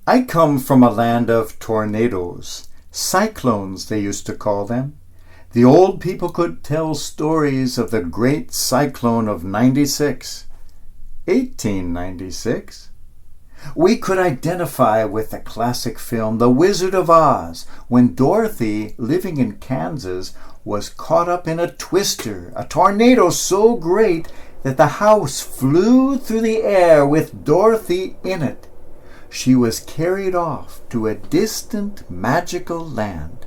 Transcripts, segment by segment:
I come from a land of tornadoes. Cyclones, they used to call them. The old people could tell stories of the great cyclone of 1896. We could identify with the classic film The Wizard of Oz, when Dorothy, living in Kansas, was caught up in a twister, a tornado so great that the house flew through the air with Dorothy in it. She was carried off to a distant magical land.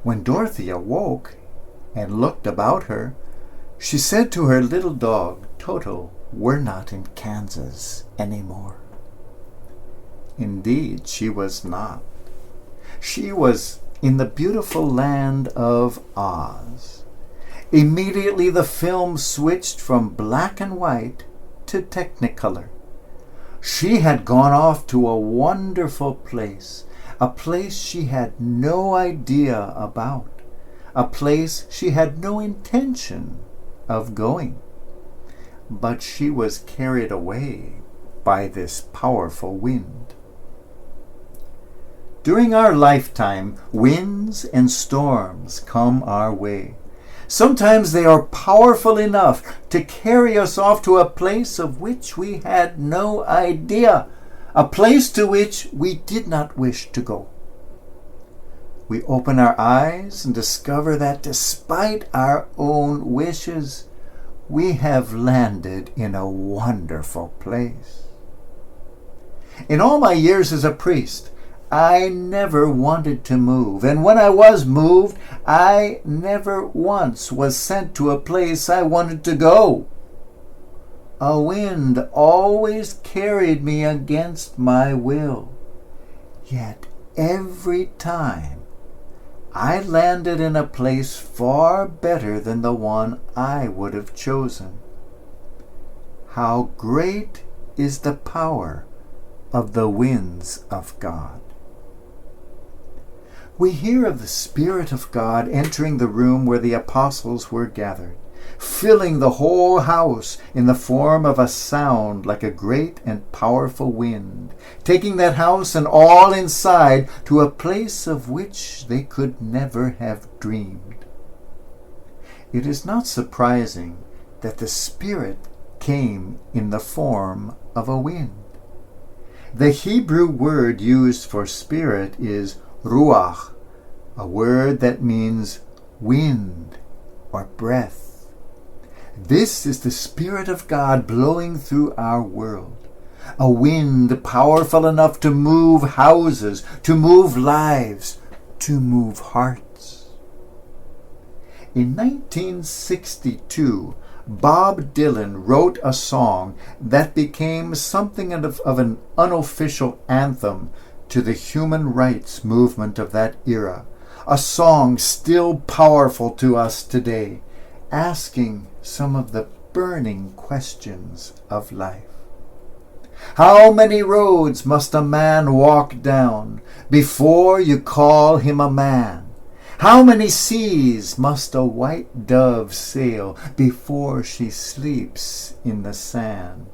When Dorothy awoke and looked about her, she said to her little dog, Toto, "We're not in Kansas anymore." Indeed, she was not. She was in the beautiful land of Oz. Immediately the film switched from black and white to Technicolor. She had gone off to a wonderful place, a place she had no idea about, a place she had no intention of going. But she was carried away by this powerful wind. During our lifetime, winds and storms come our way. Sometimes they are powerful enough to carry us off to a place of which we had no idea, a place to which we did not wish to go. We open our eyes and discover that despite our own wishes, we have landed in a wonderful place. In all my years as a priest, I never wanted to move, and when I was moved, I never once was sent to a place I wanted to go. A wind always carried me against my will, yet every time I landed in a place far better than the one I would have chosen. How great is the power of the winds of God! We hear of the Spirit of God entering the room where the apostles were gathered, filling the whole house in the form of a sound like a great and powerful wind, taking that house and all inside to a place of which they could never have dreamed. It is not surprising that the Spirit came in the form of a wind. The Hebrew word used for spirit is ruach, a word that means wind or breath. This is the Spirit of God blowing through our world, a wind powerful enough to move houses, to move lives, to move hearts. In 1962, Bob Dylan wrote a song that became something of an unofficial anthem to the human rights movement of that era, a song still powerful to us today, asking some of the burning questions of life. How many roads must a man walk down before you call him a man? How many seas must a white dove sail before she sleeps in the sand?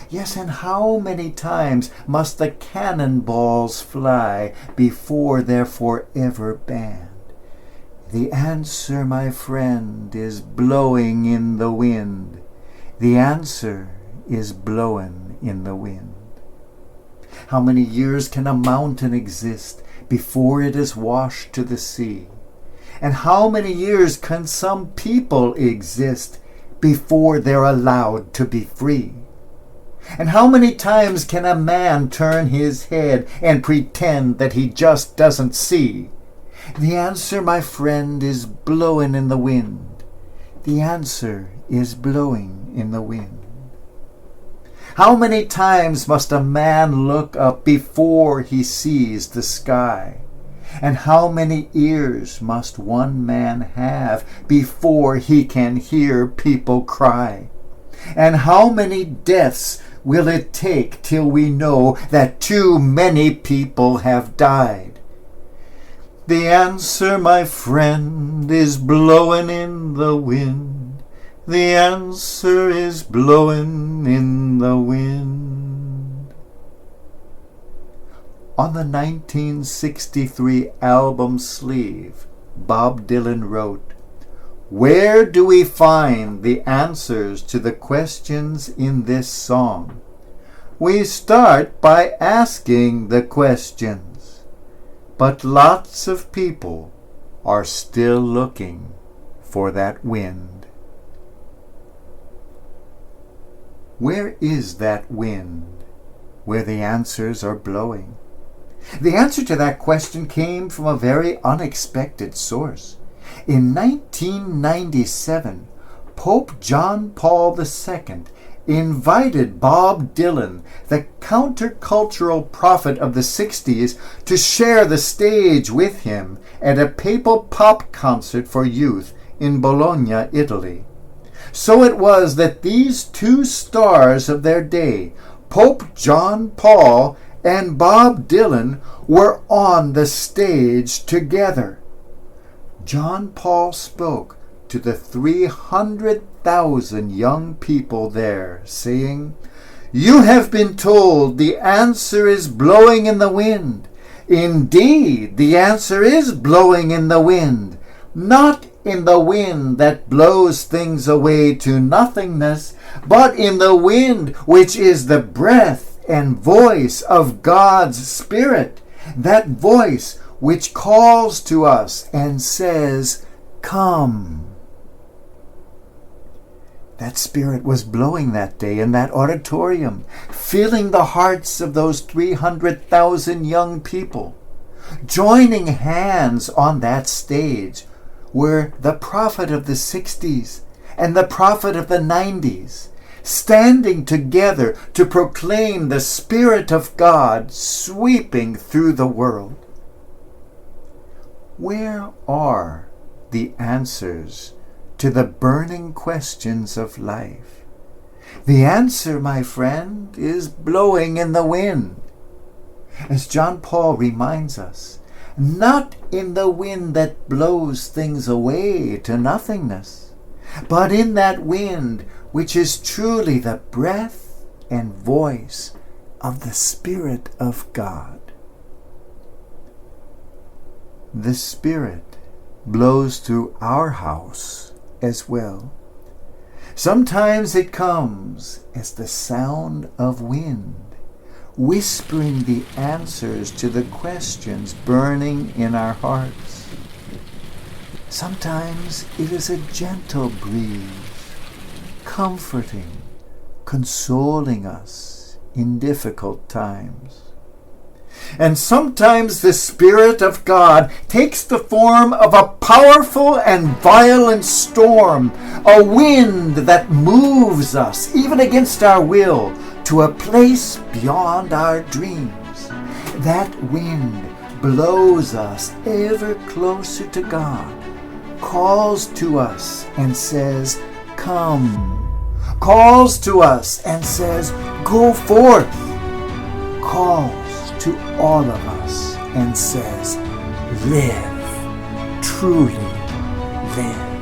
Yes, and how many times must the cannonballs fly before they're forever banned? The answer, my friend, is blowing in the wind. The answer is blowing in the wind. How many years can a mountain exist before it is washed to the sea? And how many years can some people exist before they're allowed to be free? And how many times can a man turn his head and pretend that he just doesn't see? The answer, my friend, is blowing in the wind. The answer is blowing in the wind. How many times must a man look up before he sees the sky? And how many ears must one man have before he can hear people cry? And how many deaths will it take till we know that too many people have died? The answer, my friend, is blowing in the wind. The answer is blowing in the wind. On the 1963 album sleeve, Bob Dylan wrote, "Where do we find the answers to the questions in this song? We start by asking the questions, but lots of people are still looking for that wind." Where is that wind where the answers are blowing? The answer to that question came from a very unexpected source. In 1997, Pope John Paul II invited Bob Dylan, the countercultural prophet of the 60s, to share the stage with him at a papal pop concert for youth in Bologna, Italy. So it was that these two stars of their day, Pope John Paul and Bob Dylan, were on the stage together. John Paul spoke to the 300,000 young people there, saying, "You have been told the answer is blowing in the wind. Indeed, the answer is blowing in the wind, not in the wind that blows things away to nothingness, but in the wind which is the breath and voice of God's Spirit, that voice which calls to us and says, 'Come.'" That Spirit was blowing that day in that auditorium, filling the hearts of those 300,000 young people. Joining hands on that stage were the prophet of the 60s and the prophet of the 90s, standing together to proclaim the Spirit of God sweeping through the world. Where are the answers to the burning questions of life? The answer, my friend, is blowing in the wind. As John Paul reminds us, not in the wind that blows things away to nothingness, but in that wind which is truly the breath and voice of the Spirit of God. The Spirit blows through our house as well. Sometimes it comes as the sound of wind, whispering the answers to the questions burning in our hearts. Sometimes it is a gentle breeze, comforting, consoling us in difficult times. And sometimes the Spirit of God takes the form of a powerful and violent storm, a wind that moves us, even against our will, to a place beyond our dreams. That wind blows us ever closer to God, calls to us and says, "Come," calls to us and says, "Go forth," calls to all of us and says, "Live, truly live."